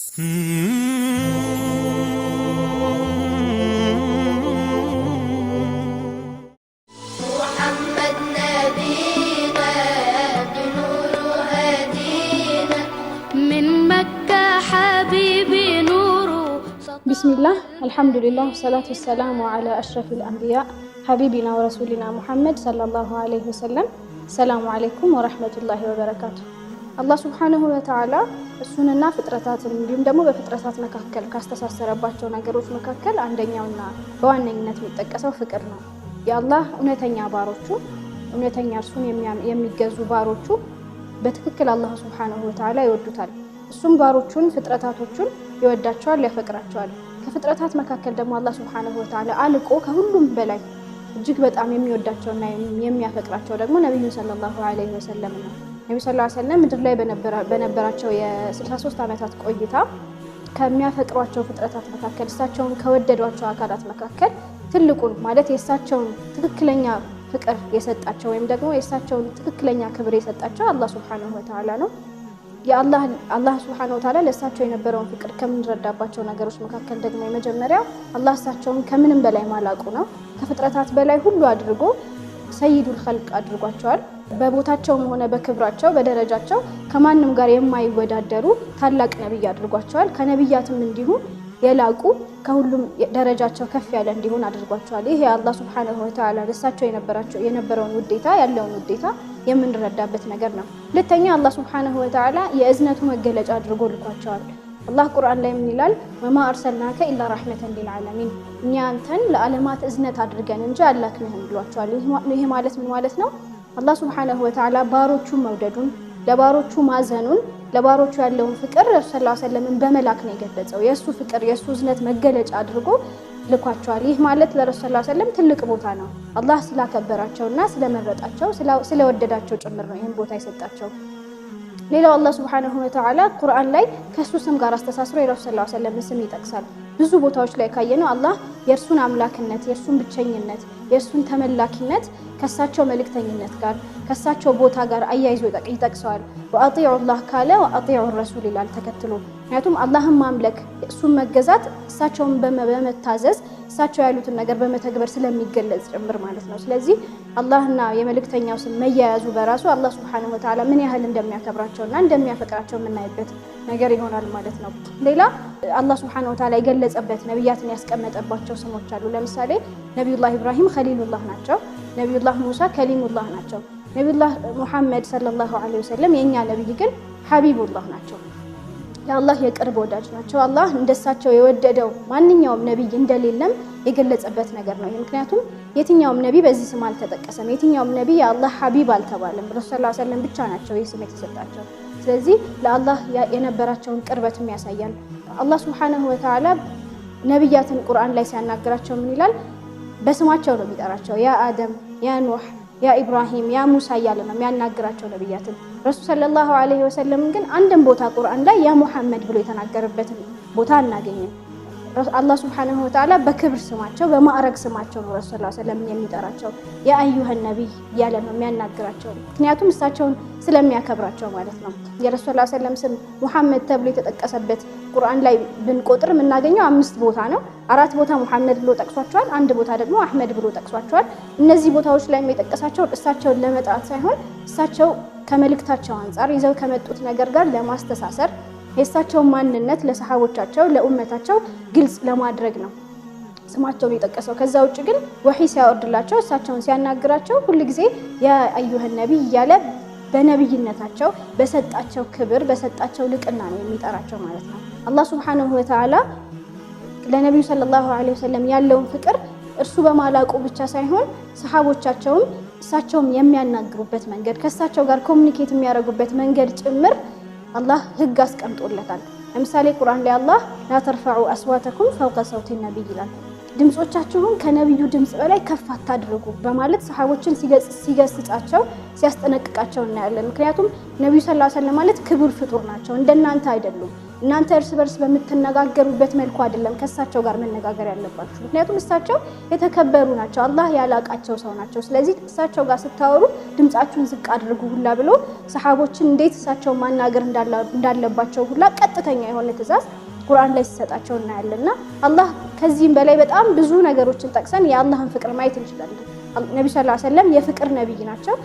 بسم الله الحمد لله والصلاة والسلام على أشرف الأنبياء حبيبنا ورسولنا محمد صلى الله عليه وسلم. السلام عليكم ورحمة الله وبركاته. الله سبحانه وتعالى السنة فطرتات እንዲሁም ደግሞ በፍጥረታት መካከል ካስተሳሰረባቸው ነገሮች መካከል አንደኛውና በዋነኝነት የሚጠቀሰው ፍቅር ነው። የአላህ እውነተኛ ባሮቹ እውነተኛ እርሱን የሚገዙ ባሮቹ በትክክል አላህ Subhanahu Wa Ta'ala ይወዱታል። እሱም ባሮቹን ፍጥረታቶቹን ይወዳቸዋል ያፈቅራቸዋል። ከፍጥረታት መካከል ደግሞ አላህ Subhanahu Wa Ta'ala አልቆ ከሁሉም በላይ እጅግ በጣም የሚወዳቸውና የሚያፈቅራቸው ደግሞ ነብዩ ሰለላሁ ዐለይሂ ወሰለም ነው። ነብዩ ሰለላሁ ዐለይሂ ወሰለም ምድር ላይ በነበራቸው የ63 ዓመታት ቆይታ ከሚያፈቅሯቸው ፍጥረታት መካከል እሳቸውን ከወደዷቸው አካላት መካከል ትልቁን ማለት የእሳቸውን ትክክለኛ ፍቅር የሰጣቸው ወይም ደግሞ የእሳቸውን ትክክለኛ ክብር የሰጣቸው አላህ Subhanahu Wa Ta'ala ነው። አላህ Subhanahu Wa Ta'ala ለእሳቸው የነበረውን ፍቅር ከምንረዳባቸው ነገሮች መካከል ደግሞ የመጀመሪያው አላህ እሳቸውን ከምንም በላይ ማላቁ ነው። ከፍጥረታት በላይ ሁሉ አድርጎ ሰይዱል ኸልቅ አድርጓቸዋል። በቦታቸውም ሆነ በክብራቸው በደረጃቸው ከማንም ጋር የማይወዳደሩ ታላቅ ነብይ አድርጓቸዋል። ከነብያትም እንዲሁ የላቁ ከሁሉም ደረጃቸው ከፍ ያለ እንዲሆን አድርጓቸዋል። ይሄ አላህ Subhanahu Wa Ta'ala ለእሳቸው የነበረውን ውዴታ ያለውን ውዴታ የምንረዳበት ነገር ነው። ሁለተኛ አላህ Subhanahu Wa Ta'ala የእዝነቱ መገለጫ አድርጎ ልኳቸዋል። አላህ ቁርአን ላይ ምን ይላል? ወማ አርሰልናከ ኢላ ረህመተን ሊልዓለሚን እኛ አንተን ለዓለማት እዝነት አድርገን እንጂ አላክንህም ብሏቸዋል። ይሄ ማለት ምን ማለት ነው? አላህ Subhanahu Wa Ta'ala ባሮቹን መውደዱን ለባሮቹ ማዘኑን ለባሮቹ ያለውን ፍቅር ረሱል ሰለላሁ ዐለይሂ ወሰለም በመላክ ነው የገለጸው። የሱ ፍቅር የሱ እዝነት መገለጫ አድርጎ ልኳቸዋል። ይህ ማለት ለረሱል ሰለላሁ ዐለይሂ ወሰለም ትልቅ ቦታ ነው። አላህ ስላከበራቸውና ስለመረጣቸው ስለወደዳቸው ጭምር ነው ይህን ቦታ የሰጣቸው። ሌላው አላህ Subhanahu Wa Ta'ala ቁርአን ላይ ከሱ ስም ጋር አስተሳስሮ የረሱል ሰለላሁ ዐለይሂ ወሰለም ስም ይጠቅሳል። ብዙ ቦታዎች ላይ ካየነው አላህ የእርሱን አምላክነት የእርሱን ብቸኝነት የእርሱን ተመላኪነት ከሳቸው መልእክተኝነት ጋር ከሳቸው ቦታ ጋር አያይዞ ይጠቅሰዋል። ወአጢዑ አላህ ካለ ወአጢዑ ረሱል ይላል ተከትሎ። ምክንያቱም አላህን ማምለክ እሱን መገዛት እሳቸውን በመታዘዝ እሳቸው ያሉትን ነገር በመተግበር ስለሚገለጽ ጭምር ማለት ነው። ስለዚህ አላህና የመልእክተኛው ስም መያያዙ በራሱ አላህ Subhanahu Wa Ta'ala ምን ያህል እንደሚያከብራቸውና እንደሚያፈቅራቸው የምናይበት ነገር ይሆናል ማለት ነው። ሌላ አላህ Subhanahu Wa Ta'ala የገለጸበት ነብያትን ያስቀመጠባቸው ስሞች አሉ። ለምሳሌ ነብዩላህ ኢብራሂም ኸሊሉላህ ናቸው። ነብዩላህ ሙሳ ከሊሙላህ ናቸው። ነብዩላህ ሙሐመድ ሰለላሁ ዐለይሂ ወሰለም የኛ ነብይ ግን ሐቢቡላህ ናቸው። የአላህ የቅርብ ወዳጅ ናቸው። አላህ እንደሳቸው የወደደው ማንኛውም ነብይ እንደሌለም የገለጸበት ነገር ነው። ምክንያቱም የትኛውም ነብይ በዚህ ስም አልተጠቀሰም። የትኛውም ነብይ የአላህ ሐቢብ አልተባለም። ረሱል ሰለላሁ ዐለይሂ ወሰለም ብቻ ናቸው ይህ ስም የተሰጣቸው። ስለዚህ ለአላህ የነበራቸውን ቅርበትም ያሳያል። አላህ Subhanahu Wa Ta'ala ነብያትን ቁርአን ላይ ሲያናግራቸው ምን ይላል? በስማቸው ነው የሚጠራቸው። ያ አደም፣ ያ ኑህ፣ ያ ኢብራሂም፣ ያ ሙሳ እያለ ነው የሚያናግራቸው ነብያትን። ረሱል ሰለላሁ ዐለይሂ ወሰለም ግን አንድም ቦታ ቁርአን ላይ ያ ሙሐመድ ብሎ የተናገረበትን ቦታ አናገኝም። አላህ Subhanahu Wa Ta'ala በክብር ስማቸው በማዕረግ ስማቸው ነው ረሱል ሰለላሁ ዐለይሂ ወሰለም የሚጠራቸው። ያ አዩሃ ነብይ እያለ ነው የሚያናግራቸው። ምክንያቱም እሳቸውን ስለሚያከብራቸው ማለት ነው። የረሱል ሰለላሁ ዐለይሂ ወሰለም ስም ሙሐመድ ተብሎ የተጠቀሰበት ቁርአን ላይ ብንቆጥር የምናገኘው 5 ቦታ ነው። 4 ቦታ ሙሐመድ ብሎ ጠቅሷቸዋል፣ 1 ቦታ ደግሞ አህመድ ብሎ ጠቅሷቸዋል። እነዚህ ቦታዎች ላይ የጠቀሳቸው እሳቸውን ለመጥራት ሳይሆን እሳቸው ከመልእክታቸው አንፃር ይዘው ከመጡት ነገር ጋር ለማስተሳሰር የእሳቸውን ማንነት ለሰሃቦቻቸው ለኡመታቸው ግልጽ ለማድረግ ነው ስማቸውን የጠቀሰው። ከዛ ውጭ ግን ወህይ ሲያወርድላቸው እሳቸውን ሲያናግራቸው ሁልጊዜ ያ አዩሃ ነብይ እያለ በነብይነታቸው በሰጣቸው ክብር በሰጣቸው ልቅና ነው የሚጠራቸው ማለት ነው። አላህ Subhanahu Wa Ta'ala ለነብዩ ሰለላሁ ዐለይሂ ወሰለም ያለውን ፍቅር እርሱ በማላቁ ብቻ ሳይሆን ሰሃቦቻቸውም እሳቸውም የሚያናግሩበት መንገድ ከእሳቸው ጋር ኮሙኒኬት የሚያደርጉበት መንገድ ጭምር አላህ ህግ አስቀምጦለታል። ለምሳሌ ቁርአን ላይ አላህ ላ ተርፈዑ አስዋተኩም ፈውቀ ሰውቲ ነብይ ይላል። ድምጾቻችሁን ከነብዩ ድምጽ በላይ ከፍ አታድርጉ በማለት ሰሃቦችን ሲገስጻቸው ሲያስጠነቅቃቸው እናያለን። ምክንያቱም ነብዩ ሰለላሁ ዐለይሂ ወሰለም ማለት ክቡር ፍጡር ናቸው። እንደናንተ አይደሉም። እናንተ እርስ በርስ በምትነጋገሩበት መልኩ አይደለም ከእሳቸው ጋር መነጋገር ያለባችሁ። ምክንያቱም እሳቸው የተከበሩ ናቸው፣ አላህ ያላቃቸው ሰው ናቸው። ስለዚህ እሳቸው ጋር ስታወሩ ድምጻችሁን ዝቅ አድርጉ ሁላ ብሎ ሰሃቦችን እንዴት እሳቸው ማናገር እንዳለባቸው ሁላ ቀጥተኛ የሆነ ትእዛዝ ቁርአን ላይ ሲሰጣቸው እናያለንና አላህ ከዚህም በላይ በጣም ብዙ ነገሮችን ጠቅሰን የአላህን ፍቅር ማየት እንችላለን። ነብዩ ሰለላሁ ዐለይሂ ወሰለም የፍቅር ነብይ ናቸው።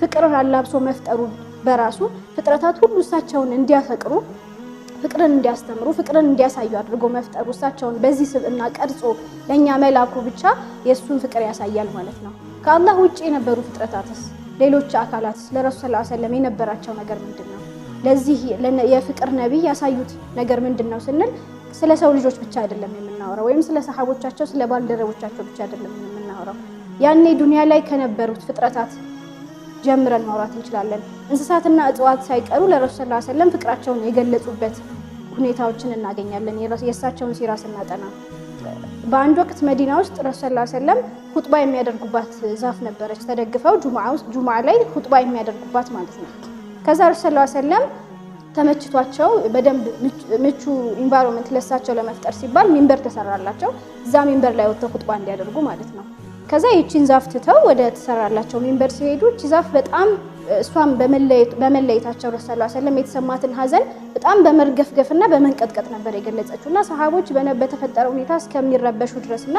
ፍቅርን አላብሶ መፍጠሩ በራሱ ፍጥረታት ሁሉ እሳቸውን እንዲያፈቅሩ ፍቅርን እንዲያስተምሩ ፍቅርን እንዲያሳዩ አድርጎ መፍጠሩ እሳቸውን በዚህ ስብዕና ቀርጾ ለኛ መላኩ ብቻ የሱን ፍቅር ያሳያል ማለት ነው። ከአላህ ውጪ የነበሩ ፍጥረታትስ ሌሎች አካላትስ ለረሱል ሰለላሁ ዐለይሂ ወሰለም የነበራቸው ነገር ምንድነው? ለዚህ የፍቅር ነብይ ያሳዩት ነገር ምንድነው ስንል ስለ ሰው ልጆች ብቻ አይደለም የምናወራው፣ ወይም ስለ ሰሃቦቻቸው ስለ ባልደረቦቻቸው ብቻ አይደለም የምናወራው። ያኔ ዱንያ ላይ ከነበሩት ፍጥረታት ጀምረን ማውራት እንችላለን። እንስሳትና እጽዋት ሳይቀሩ ለረሱል ሰለላሁ ዐለይሂ ወሰለም ፍቅራቸውን የገለጹበት ሁኔታዎችን እናገኛለን። የእሳቸውን ሲራ ስናጠና በአንድ ወቅት መዲና ውስጥ ረሱል ሰለላሁ ዐለይሂ ወሰለም ኹጥባ የሚያደርጉባት ዛፍ ነበረች። ተደግፈው ጁምዓ ላይ ኹጥባ የሚያደርጉባት ማለት ነው። ከዛ ረሱል ሰለላሁ ዐለይሂ ወሰለም ተመችቷቸው በደንብ ምቹ ኢንቫይሮንመንት ለሳቸው ለመፍጠር ሲባል ሚንበር ተሰራላቸው። እዛ ሚንበር ላይ ወጥተው ኹጥባ እንዲያደርጉ ማለት ነው። ከዛ ይቺን ዛፍ ትተው ወደ ተሰራላቸው ሚንበር ሲሄዱ እቺ ዛፍ በጣም እሷም በመለየታቸው ረሱል ሰለላሁ ዐለይሂ ወሰለም የተሰማትን ሐዘን በጣም በመርገፍገፍና በመንቀጥቀጥ ነበር የገለጸችውና ሰሃቦች በተፈጠረው ሁኔታ እስከሚረበሹ ድረስና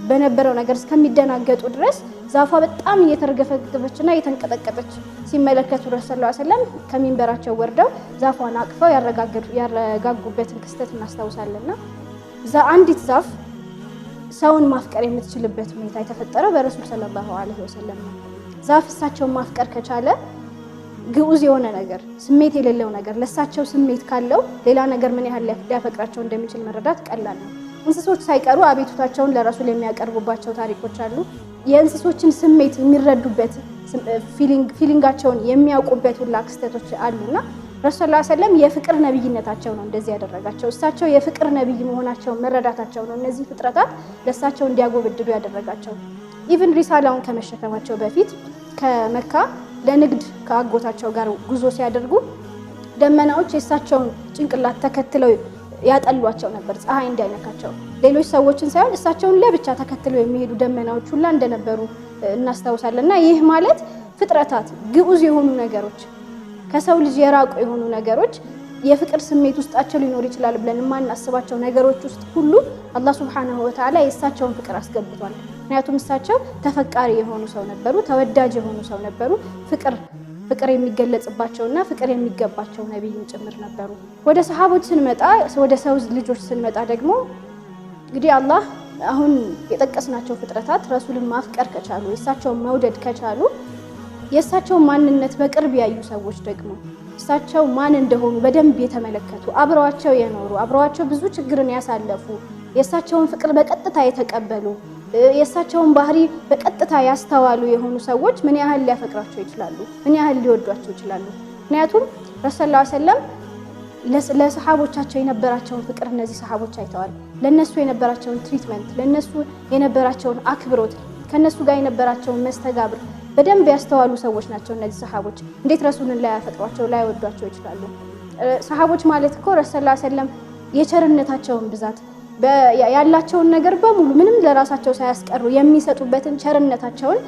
በነበረው ነገር እስከሚደናገጡ ድረስ ዛፏ በጣም እየተርገፈገፈችና እየተንቀጠቀጠች ሲመለከቱ ረሱል ሰለላሁ ዐለይሂ ወሰለም ከሚንበራቸው ወርደው ዛፏን አቅፈው ያረጋጉበትን ክስተት እናስታውሳለንና አንዲት ዛፍ ሰውን ማፍቀር የምትችልበት ሁኔታ የተፈጠረው በረሱል ሰለላሁ ዐለይሂ ወሰለም ነው። ዛፍ እሳቸውን ማፍቀር ከቻለ ግዑዝ የሆነ ነገር ስሜት የሌለው ነገር ለሳቸው ስሜት ካለው ሌላ ነገር ምን ያህል ሊያፈቅራቸው እንደሚችል መረዳት ቀላል ነው። እንስሶች ሳይቀሩ አቤቱታቸውን ለረሱል የሚያቀርቡባቸው ታሪኮች አሉ። የእንስሶችን ስሜት የሚረዱበት ፊሊንጋቸውን የሚያውቁበት ሁላ ክስተቶች አሉና ረሱል ሰለላሁ ዐለይሂ ወሰለም የፍቅር ነብይነታቸው ነው እንደዚህ ያደረጋቸው። እሳቸው የፍቅር ነብይ መሆናቸውን መረዳታቸው ነው እነዚህ ፍጥረታት ለእሳቸው እንዲያጎበድዱ ያደረጋቸው። ኢቭን ሪሳላውን ከመሸከማቸው በፊት ከመካ ለንግድ ከአጎታቸው ጋር ጉዞ ሲያደርጉ ደመናዎች የእሳቸውን ጭንቅላት ተከትለው ያጠሏቸው ነበር፣ ፀሐይ እንዳይነካቸው። ሌሎች ሰዎችን ሳይሆን እሳቸውን ለብቻ ተከትለው የሚሄዱ ደመናዎች ሁላ እንደነበሩ እናስታውሳለንና ይህ ማለት ፍጥረታት ግዑዝ የሆኑ ነገሮች ከሰው ልጅ የራቁ የሆኑ ነገሮች የፍቅር ስሜት ውስጣቸው ሊኖር ይችላል ብለን የማናስባቸው ነገሮች ውስጥ ሁሉ አላህ ሱብሓነሁ ወተዓላ የእሳቸውን ፍቅር አስገብቷል። ምክንያቱም እሳቸው ተፈቃሪ የሆኑ ሰው ነበሩ፣ ተወዳጅ የሆኑ ሰው ነበሩ። ፍቅር የሚገለጽባቸውና ፍቅር የሚገባቸው ነብይም ጭምር ነበሩ። ወደ ሰሃቦች ስንመጣ ወደ ሰው ልጆች ስንመጣ ደግሞ እንግዲህ አላህ አሁን የጠቀስናቸው ፍጥረታት ረሱልን ማፍቀር ከቻሉ የእሳቸውን መውደድ ከቻሉ የእሳቸውን ማንነት በቅርብ ያዩ ሰዎች ደግሞ እሳቸው ማን እንደሆኑ በደንብ የተመለከቱ አብረዋቸው የኖሩ አብረዋቸው ብዙ ችግርን ያሳለፉ የእሳቸውን ፍቅር በቀጥታ የተቀበሉ የእሳቸውን ባህሪ በቀጥታ ያስተዋሉ የሆኑ ሰዎች ምን ያህል ሊያፈቅራቸው ይችላሉ? ምን ያህል ሊወዷቸው ይችላሉ? ምክንያቱም ረሱል ሰለላሁ ዐለይሂ ወሰለም ለሰሃቦቻቸው የነበራቸውን ፍቅር እነዚህ ሰሃቦች አይተዋል። ለነሱ የነበራቸውን ትሪትመንት፣ ለነሱ የነበራቸውን አክብሮት፣ ከነሱ ጋር የነበራቸውን መስተጋብር በደንብ ያስተዋሉ ሰዎች ናቸው እነዚህ ሰሃቦች። እንዴት ረሱልን ላያፈቅሯቸው ላይወዷቸው ይችላሉ? ሰሃቦች ማለት እኮ ረሱል ሰለላሁ ዐለይሂ ወሰለም የቸርነታቸውን ብዛት ያላቸውን ነገር በሙሉ ምንም ለራሳቸው ሳያስቀሩ የሚሰጡበትን ቸርነታቸውን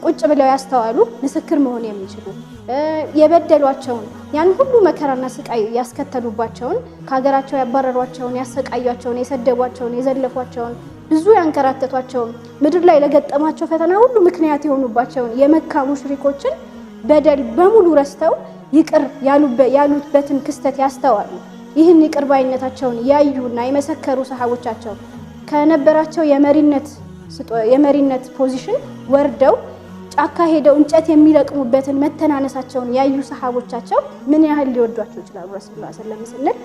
ቁጭ ብለው ያስተዋሉ ምስክር መሆን የሚችሉ የበደሏቸውን ያን ሁሉ መከራና ስቃይ ያስከተሉባቸውን ከሀገራቸው ያባረሯቸውን ያሰቃያቸውን የሰደቧቸውን የዘለፏቸውን ብዙ ያንከራተቷቸውን ምድር ላይ ለገጠማቸው ፈተና ሁሉ ምክንያት የሆኑባቸውን የመካ ሙሽሪኮችን በደል በሙሉ ረስተው ይቅር ያሉበትን ክስተት ያስተዋሉ። ይህን ይቅር ባይነታቸውን ያዩና የመሰከሩ ሰሃቦቻቸው ከነበራቸው የመሪነት ፖዚሽን ወርደው ጫካ ሄደው እንጨት የሚለቅሙበትን መተናነሳቸውን ያዩ ሰሃቦቻቸው ምን ያህል ሊወዷቸው ይችላሉ ረሱላህ ሰለላሁ ዐለይሂ ወሰለም?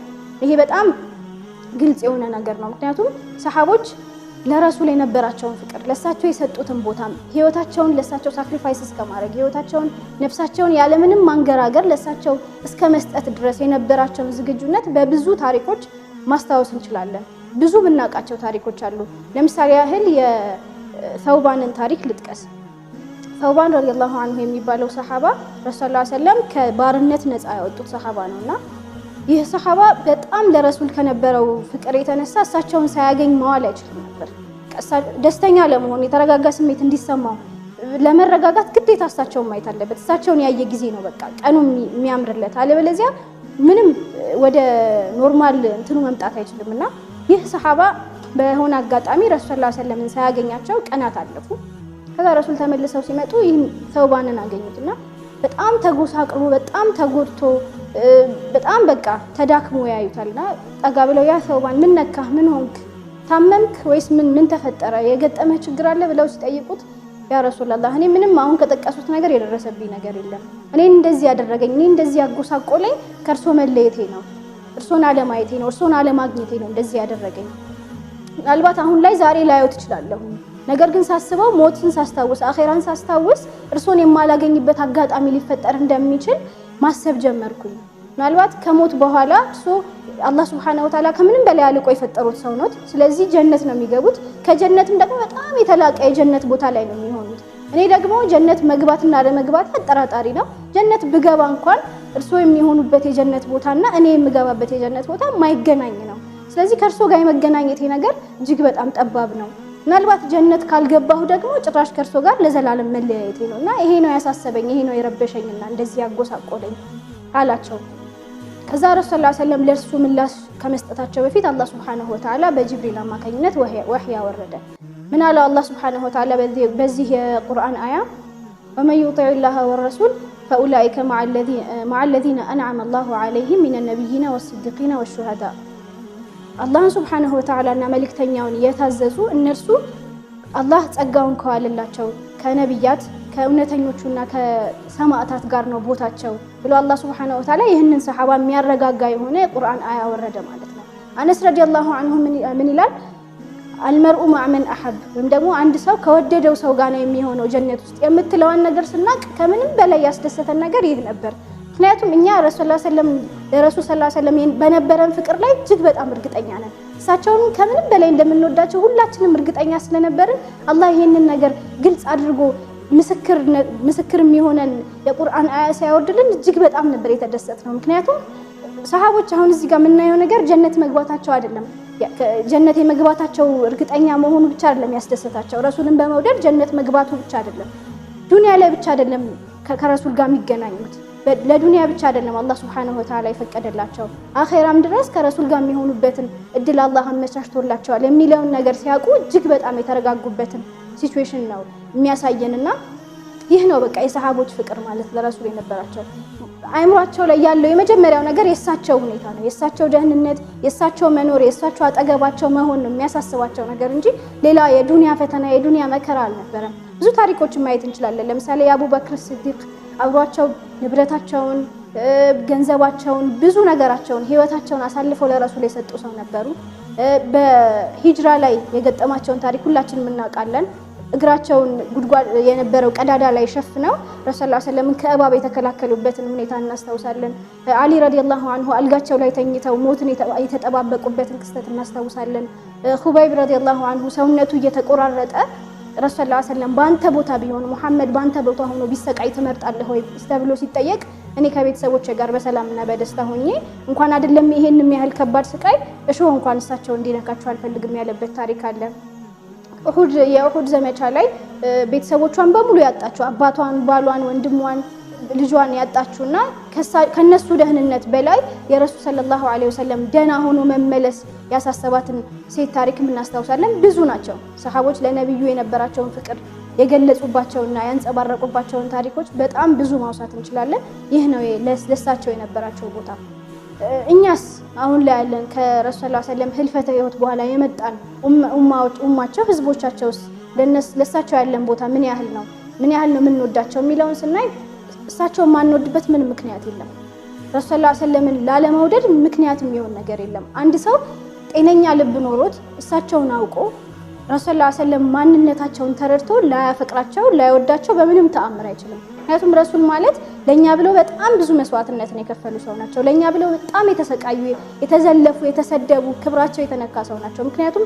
ይሄ በጣም ግልጽ የሆነ ነገር ነው። ምክንያቱም ሰሃቦች ለረሱል የነበራቸውን ፍቅር ለሳቸው የሰጡትን ቦታ ህይወታቸውን ለሳቸው ሳክሪፋይስ እስከማድረግ ህይወታቸውን ነፍሳቸውን ያለምንም ማንገራገር ለሳቸው እስከ መስጠት ድረስ የነበራቸውን ዝግጁነት በብዙ ታሪኮች ማስታወስ እንችላለን። ብዙ ብናቃቸው ታሪኮች አሉ። ለምሳሌ ያህል የሰውባንን ታሪክ ልጥቀስ። ሰውባን ረዲየላሁ ዐንሁ የሚባለው ሰሃባ ረሱላህ ሰለላሁ ዐለይሂ ወሰለም ከባርነት ነፃ ያወጡት ሰሃባ ነውና ይህ ሰሃባ በጣም ለረሱል ከነበረው ፍቅር የተነሳ እሳቸውን ሳያገኝ መዋል አይችልም ነበር። ደስተኛ ለመሆን የተረጋጋ ስሜት እንዲሰማው ለመረጋጋት ግዴታ እሳቸውን ማየት አለበት። እሳቸውን ያየ ጊዜ ነው በቃ ቀኑ የሚያምርለት። አለበለዚያ ምንም ወደ ኖርማል እንትኑ መምጣት አይችልምና ይህ ሰሃባ በሆነ አጋጣሚ ረሱል ሰለላሁ ዐለይሂ ወሰለም ሳያገኛቸው ቀናት አለፉ። ከዛ ረሱል ተመልሰው ሲመጡ ይህን ሰውባንን አገኙትና በጣም ተጎሳቅሎ በጣም ተጎድቶ በጣም በቃ ተዳክሞ ያዩታልና ጠጋ ብለው ያ ሰውባን ምን ነካህ? ምን ሆንክ? ታመምክ ወይስ ምን ተፈጠረ? የገጠመህ ችግር አለ ብለው ሲጠይቁት ያ ረሱላህ እኔ ምንም አሁን ከጠቀሱት ነገር የደረሰብኝ ነገር የለም። እኔን እንደዚህ ያደረገኝ እኔ እንደዚህ ያጎሳቆለኝ ከእርሶ መለየቴ ነው፣ እርሶን አለማየቴ ነው፣ እርሶን አለማግኘቴ ነው እንደዚህ ያደረገኝ። ምናልባት አሁን ላይ ዛሬ ላየው ትችላለሁ፣ ነገር ግን ሳስበው ሞትን ሳስታውስ አኺራን ሳስታውስ እርሶን የማላገኝበት አጋጣሚ ሊፈጠር እንደሚችል ማሰብ ጀመርኩኝ። ምናልባት ከሞት በኋላ እርሶ አላህ ሱብሓነሁ ወተዓላ ከምንም በላይ አልቆ የፈጠሩት ሰው ነው። ስለዚህ ጀነት ነው የሚገቡት። ከጀነትም ደግሞ በጣም የተላቀ የጀነት ቦታ ላይ ነው የሚሆኑት። እኔ ደግሞ ጀነት መግባትና ለመግባት አጠራጣሪ ነው። ጀነት ብገባ እንኳን እርሶ የሚሆኑበት የጀነት ቦታና እኔ የምገባበት የጀነት ቦታ የማይገናኝ ነው። ስለዚህ ከእርሶ ጋር የመገናኘቴ ነገር እጅግ በጣም ጠባብ ነው። ምናልባት ጀነት ካልገባሁ ደግሞ ጭራሽ ከእርሶ ጋር ለዘላለም መለያየቴ ነውና ይሄ ነው ያሳሰበኝ፣ ይሄ ነው የረበሸኝና እንደዚህ ያጎሳቆለኝ አላቸው። ከዛ ረሱል ሰለላሁ ዐለይሂ ወሰለም ለእርሱ ምላሽ ከመስጠታቸው በፊት አላህ ሱብሓነሁ ወተዓላ በጅብሪል አማካኝነት ወህይ አወረደ። ምን አለው አላህ ሱብሓነሁ ወተዓላ በዚህ የቁርአን አያ ወመን ዩጢዒላህ ወረሱል ፈኡላኢከ መዐ ለዚነ አንዐመ አላሁ ዐለይሂም ሚነ ነቢይነ ወስዲቂነ ወሹሃዳ። አላህን ሱብሓነሁ ወተዓላና መልእክተኛውን የታዘዙ እነርሱ አላህ ጸጋውን ከዋለላቸው ከነቢያት ከእውነተኞቹና ከሰማዕታት ጋር ነው ቦታቸው ብሎ አላህ ሱብሓነሁ ወተዓላ ይህንን ሰሃባ የሚያረጋጋ የሆነ የቁርአን አያ ወረደ ማለት ነው። አነስ ረዲየላሁ ዐንሁ ምን ይላል? አልመርኡ መዐ መን አሐብ፣ ወይም ደግሞ አንድ ሰው ከወደደው ሰው ጋር ነው የሚሆነው ጀነት ውስጥ የምትለዋን ነገር ስናቅ ከምንም በላይ ያስደሰተን ነገር ይህ ነበር። ምክንያቱም እኛ ለረሱል ሰለላሁ ዐለይሂ ወሰለም በነበረን ፍቅር ላይ እጅግ በጣም እርግጠኛ ነን። እሳቸውን ከምንም በላይ እንደምንወዳቸው ሁላችንም እርግጠኛ ስለነበርን አላህ ይህንን ነገር ግልጽ አድርጎ ምስክር የሚሆነን የቁርአን አያ ሲያወርድልን እጅግ በጣም ነበር የተደሰትነው። ምክንያቱም ሰሃቦች አሁን እዚህ ጋር የምናየው ነገር ጀነት መግባታቸው አይደለም፣ ጀነት የመግባታቸው እርግጠኛ መሆኑ ብቻ አይደለም ያስደሰታቸው። ረሱልን በመውደድ ጀነት መግባቱ ብቻ አይደለም፣ ዱንያ ላይ ብቻ አይደለም ከረሱል ጋር የሚገናኙት፣ ለዱንያ ብቻ አይደለም አላህ ሱብሓነሁ ወተዓላ የፈቀደላቸው፣ አኺራም ድረስ ከረሱል ጋር የሚሆኑበትን እድል አላህ አመቻችቶላቸዋል የሚለውን ነገር ሲያውቁ እጅግ በጣም የተረጋጉበትን ሲቹዌሽን ነው የሚያሳየንና ይህ ነው በቃ የሰሃቦች ፍቅር ማለት ለረሱል የነበራቸው። አይምሯቸው ላይ ያለው የመጀመሪያው ነገር የእሳቸው ሁኔታ ነው፣ የእሳቸው ደህንነት፣ የእሳቸው መኖር፣ የእሳቸው አጠገባቸው መሆን ነው የሚያሳስባቸው ነገር እንጂ ሌላ የዱንያ ፈተና የዱንያ መከራ አልነበረም። ብዙ ታሪኮችን ማየት እንችላለን። ለምሳሌ የአቡበክር ሲዲቅ አብሯቸው ንብረታቸውን፣ ገንዘባቸውን፣ ብዙ ነገራቸውን፣ ህይወታቸውን አሳልፈው ለረሱል የሰጡ ሰው ነበሩ። በሂጅራ ላይ የገጠማቸውን ታሪክ ሁላችንም እናውቃለን። እግራቸውን ጉድጓድ የነበረው ቀዳዳ ላይ ሸፍነው ረሱል ሰለላሁ ዐለይሂ ወሰለም ከእባብ የተከላከሉበትን ሁኔታ እናስታውሳለን። አሊ ረዲየላሁ ዐንሁ አልጋቸው ላይ ተኝተው ሞትን የተጠባበቁበትን ክስተት እናስታውሳለን። ኹበይብ ረዲየላሁ ዐንሁ ሰውነቱ እየተቆራረጠ ረሱል ሰለላሁ ዐለይሂ ወሰለም በአንተ ቦታ ቢሆን ሙሐመድ በአንተ ቦታ ሆኖ ቢሰቃይ ትመርጣለህ ወይ ተብሎ ሲጠየቅ እኔ ከቤተሰቦቼ ጋር በሰላምና በደስታ ሆኜ እንኳን አይደለም ይሄንን ያህል ከባድ ስቃይ እሾህ እንኳን እሳቸው እንዲነካቸው አልፈልግም ያለበት ታሪክ አለ። የኡሁድ ዘመቻ ላይ ቤተሰቦቿን በሙሉ ያጣችው፣ አባቷን፣ ባሏን፣ ወንድሟን፣ ልጇን ያጣችውና ከነሱ ደህንነት በላይ የረሱል ሰለላሁ ዐለይሂ ወሰለም ደህና ሆኖ መመለስ ያሳሰባትን ሴት ታሪክ እናስታውሳለን። ብዙ ናቸው ሰሃቦች ለነብዩ የነበራቸውን ፍቅር የገለጹባቸውና ያንጸባረቁባቸውን ታሪኮች በጣም ብዙ ማውሳት እንችላለን። ይህ ነው ለሳቸው የነበራቸው ቦታ። እኛስ አሁን ላይ ያለን ከረሱል ሰለላሁ ዐለይሂ ወሰለም ህልፈተ ህይወት በኋላ የመጣን ኡማቸው ህዝቦቻቸውስ ለሳቸው ያለን ቦታ ምን ያህል ነው የምንወዳቸው የሚለውን ስናይ እሳቸው ማንወድበት ምን ምክንያት የለም። ረሱል ሰለላሁ ዐለይሂ ወሰለምን ላለመውደድ ምክንያት የሚሆን ነገር የለም። አንድ ሰው ጤነኛ ልብ ኖሮት እሳቸውን አውቆ ረሱል ሰለላሁ ዐለይሂ ወሰለም ማንነታቸውን ተረድቶ ላያፈቅራቸው ላይወዳቸው በምንም ተአምር አይችልም። ምክንያቱም ረሱል ማለት ለኛ ብለው በጣም ብዙ መስዋዕትነትን የከፈሉ ሰው ናቸው። ለኛ ብለው በጣም የተሰቃዩ፣ የተዘለፉ፣ የተሰደቡ፣ ክብራቸው የተነካ ሰው ናቸው። ምክንያቱም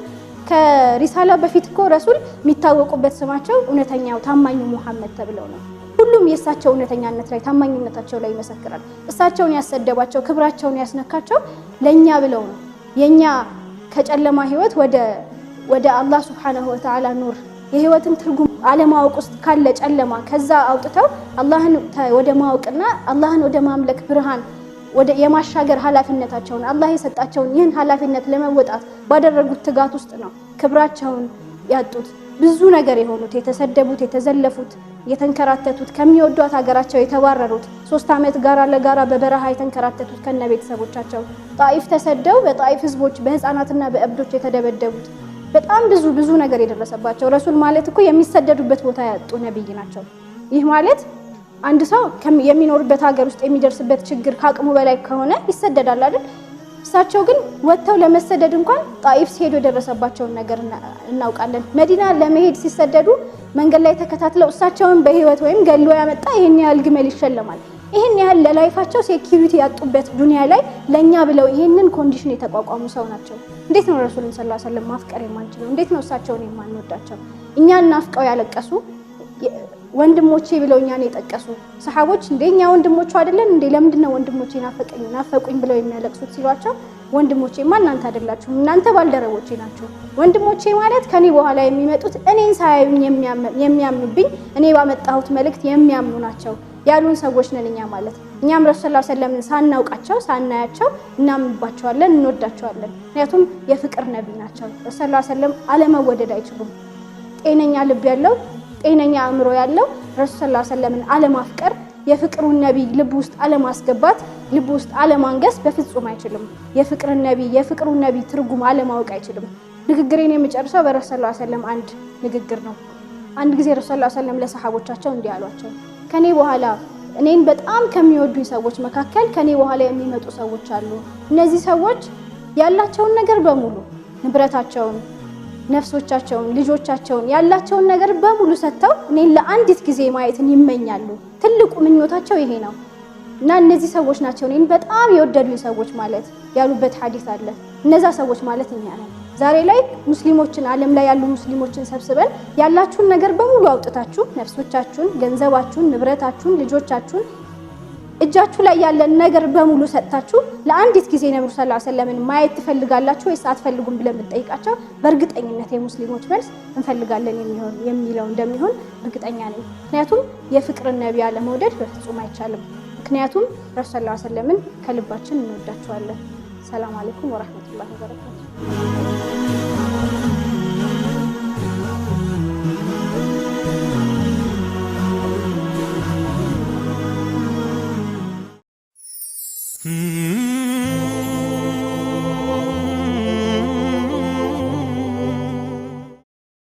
ከሪሳላ በፊት እኮ ረሱል የሚታወቁበት ስማቸው እውነተኛው ታማኙ ሙሐመድ ተብለው ነው። ሁሉም የእሳቸው እውነተኛነት ላይ ታማኝነታቸው ላይ ይመሰክራል። እሳቸውን ያሰደባቸው ክብራቸውን ያስነካቸው ለኛ ብለው ነው። የኛ ከጨለማ ህይወት ወደ አላህ Subhanahu Wa Ta'ala ኑር የህይወትን ትርጉም አለማወቅ ውስጥ ካለ ጨለማ ከዛ አውጥተው አላህን ወደ ማወቅና አላህን ወደ ማምለክ ብርሃን ወደ የማሻገር ኃላፊነታቸውን አላህ የሰጣቸውን ይህን ኃላፊነት ለመወጣት ባደረጉት ትጋት ውስጥ ነው ክብራቸውን ያጡት። ብዙ ነገር የሆኑት የተሰደቡት፣ የተዘለፉት፣ የተንከራተቱት፣ ከሚወዷት ሀገራቸው የተባረሩት፣ 3 ዓመት ጋራ ለጋራ በበረሃ የተንከራተቱት ከነ ቤተሰቦቻቸው ጣይፍ ተሰደው በጣይፍ ህዝቦች በህፃናትና በእብዶች የተደበደቡት በጣም ብዙ ነገር የደረሰባቸው ረሱል ማለት እኮ የሚሰደዱበት ቦታ ያጡ ነብይ ናቸው። ይህ ማለት አንድ ሰው የሚኖርበት ሀገር ውስጥ የሚደርስበት ችግር ከአቅሙ በላይ ከሆነ ይሰደዳል አይደል? እሳቸው ግን ወጥተው ለመሰደድ እንኳን ጣይፍ ሲሄዱ የደረሰባቸውን ነገር እናውቃለን። መዲና ለመሄድ ሲሰደዱ መንገድ ላይ ተከታትለው እሳቸውን በህይወት ወይም ገሎ ያመጣ ይሄን ያህል ግመል ይሸለማል። ይሄን ያህል ለላይፋቸው ሴኩሪቲ ያጡበት ዱንያ ላይ ለኛ ብለው ይሄንን ኮንዲሽን የተቋቋሙ ሰው ናቸው። እንዴት ነው ረሱልን ሰለላሁ ዐለይሂ ወሰለም ማፍቀር የማንችለው? እንዴት ነው እሳቸውን የማንወዳቸው? እኛን ናፍቀው ያለቀሱ ወንድሞቼ ብለው እኛን የጠቀሱ ሰሃቦች እንደኛ ወንድሞቹ አይደለን እንዴ? ለምንድን ነው ወንድሞቼ ናፈቁኝ ብለው የሚያለቅሱት ሲሏቸው ወንድሞቼማ እናንተ አይደላችሁም እናንተ ባልደረቦቼ ናቸው። ወንድሞቼ ማለት ከኔ በኋላ የሚመጡት እኔን ሳያዩኝ የሚያምኑብኝ እኔ ባመጣሁት መልእክት የሚያምኑ ናቸው ያሉን ሰዎች ነን እኛ ማለት። እኛም ረሱል ሰለላሁ ዐለይሂ ወሰለም ሳናውቃቸው ሳናያቸው እናምንባቸዋለን፣ እንወዳቸዋለን። ምክንያቱም የፍቅር ነብይ ናቸው። ረሱል ሰለላሁ ዐለይሂ ወሰለም አለመወደድ አይችሉም። ጤነኛ ልብ ያለው ጤነኛ አእምሮ ያለው ረሱል ሰለላሁ ዐለይሂ ወሰለምን አለማፍቀር የፍቅሩን ነብይ ልብ ውስጥ አለማስገባት ልብ ውስጥ አለማንገስ በፍጹም አይችልም። የፍቅሩን ነብይ ትርጉም አለማወቅ አይችልም። ንግግሬን የምጨርሰው በረሱል ሰለላሁ ዐለይሂ ወሰለም አንድ ንግግር ነው። አንድ ጊዜ ረሱል ሰለላሁ ዐለይሂ ወሰለም ለሰሃቦቻቸው እንዲህ አሏቸው፣ ከኔ በኋላ እኔን በጣም ከሚወዱኝ ሰዎች መካከል ከኔ በኋላ የሚመጡ ሰዎች አሉ። እነዚህ ሰዎች ያላቸውን ነገር በሙሉ ንብረታቸውን፣ ነፍሶቻቸውን፣ ልጆቻቸውን ያላቸውን ነገር በሙሉ ሰጥተው እኔን ለአንዲት ጊዜ ማየትን ይመኛሉ። ትልቁ ምኞታቸው ይሄ ነው እና እነዚህ ሰዎች ናቸው እኔን በጣም የወደዱኝ ሰዎች ማለት ያሉበት ሐዲስ አለ። እነዛ ሰዎች ማለት እኛ ነን። ዛሬ ላይ ሙስሊሞችን ዓለም ላይ ያሉ ሙስሊሞችን ሰብስበን ያላችሁን ነገር በሙሉ አውጥታችሁ ነፍሶቻችሁን፣ ገንዘባችሁን፣ ንብረታችሁን፣ ልጆቻችሁን እጃችሁ ላይ ያለን ነገር በሙሉ ሰጥታችሁ ለአንዲት ጊዜ ነብዩ ሰለላሁ ዐለይሂ ወሰለምን ማየት ትፈልጋላችሁ ወይስ አትፈልጉም ብለን ብንጠይቃቸው በእርግጠኝነት የሙስሊሞች መልስ እንፈልጋለን የሚለው እንደሚሆን እርግጠኛ ነኝ። ምክንያቱም የፍቅርን ነብይ አለመውደድ በፍጹም አይቻልም። ምክንያቱም ረሱል ሰለላሁ ዐለይሂ ወሰለምን ከልባችን እንወዳቸዋለን። ሰላም አለይኩም ወራህመቱላሂ ወበረካቱ።